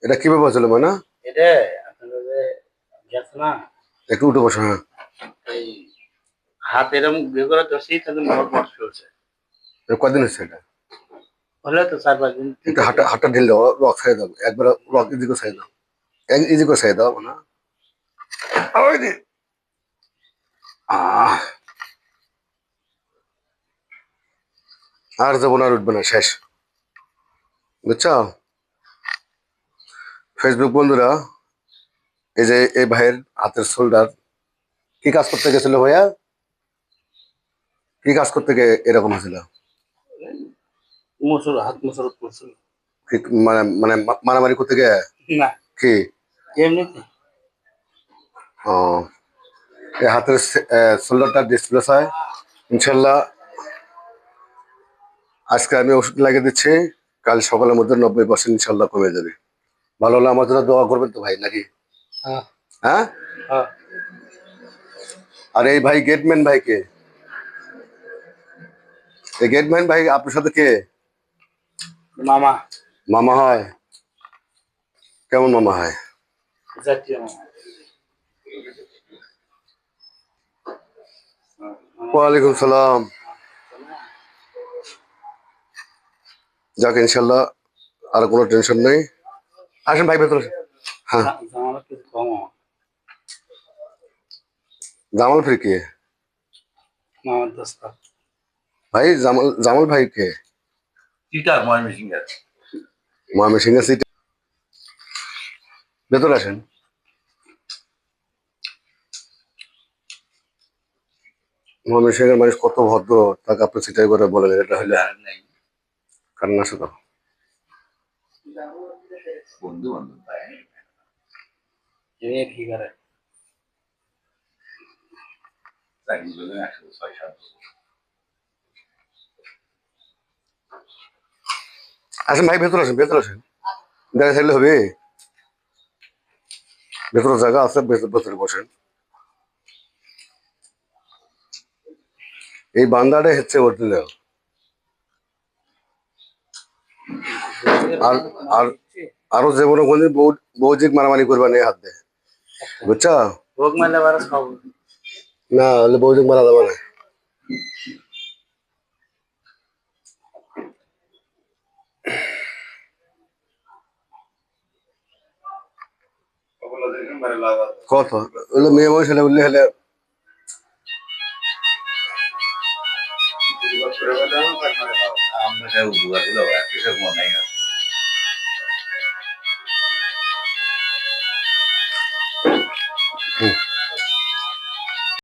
এটা কিভাবে ছিল মানে? এটা আপনাদের যে গেছে না, একটু উঠে বসো। হ্যাঁ, এই হাত এরকম বিয়ে করে ধরছি, তাদের মট চলছে। কদিন হচ্ছে এটা? হলে তো 4-5 দিন। একটু হাঁটা হাঁটা ঢিল দাও, রক খাই দাও একবার, রক ইজি করে খাই দাও, ইজি করে খাই দাও না। ওই যে, আহ আর যাবো না, আর উঠবে না, শেষ। বুঝছো? ফেসবুক বন্ধুরা, এই যে এই ভাইয়ের হাতের শোল্ডার, কি কাজ করতে গেছিল ভাইয়া? কি কাজ করতে গিয়ে এরকম হয়েছিল? মুসুর হাত মুসুরত করছিল। মানে মানে মারামারি করতে গিয়ে? না, কি? এমনিতে। ও, এই হাতের শোল্ডারটা ডিসপ্লেস হয়। ইনশাল্লাহ আজকে আমি ওষুধ লাগিয়ে দিচ্ছি, কাল সকালের মধ্যে 90% ইনশাল্লাহ কমে যাবে। ভালো হলে আমার জন্য দোয়া করবেন তো ভাই, নাকি? হ্যাঁ, হ্যাঁ। হ্যাঁ। আর এই ভাই গেটম্যান ভাই কে? এই গেটম্যান ভাই আপনার সাথে কে? মামা। মামা হয়? কেমন মামা হয়? জাতীয় মামা। ওয়ালাইকুম সালাম। যাক ইনশাল্লাহ, আর কোনো টেনশন নেই। আসেন ভাই ভেতরে আসেন। হ্যাঁ। জামালত কিছু কম আমার। জামাল ফির কে? মামার দোস্ত। ভাই জামাল, জামাল ভাই কে? চিটার ময়মনসিং এর। ময়মনসিংহ সিটি। ভেতরে আসেন। ময়মনসিংহের মানুষ কত ভদ্র, তাকে আপনি চিটাই করে বলেন, এটা হলে কান্না শুধু। বন্ধু বান্ধব ভাই কি করে? চাকরি করলেন 106-7 আসেন ভাই ভেতরে আসেন, ভেতরে আসেন। দেখা চাইলে হবে? ভেতরে জায়গা আছে, ভেতরে বসেন। এই বান্দাটা হচ্ছে অরিজিনাল। আর আর আরো জীবনে কোনদিন বৌজিক মারামারি করবা নেই হাত দিয়ে, বুঝছো? ভোগ মারলে বারো খাবো। না হলে বৌজিক মারা যাবে না। কত হলে মেয়ে মানুষ হলে উঠলে হলে আমরা কেউ বুয়া দিল এসব মনে হয়।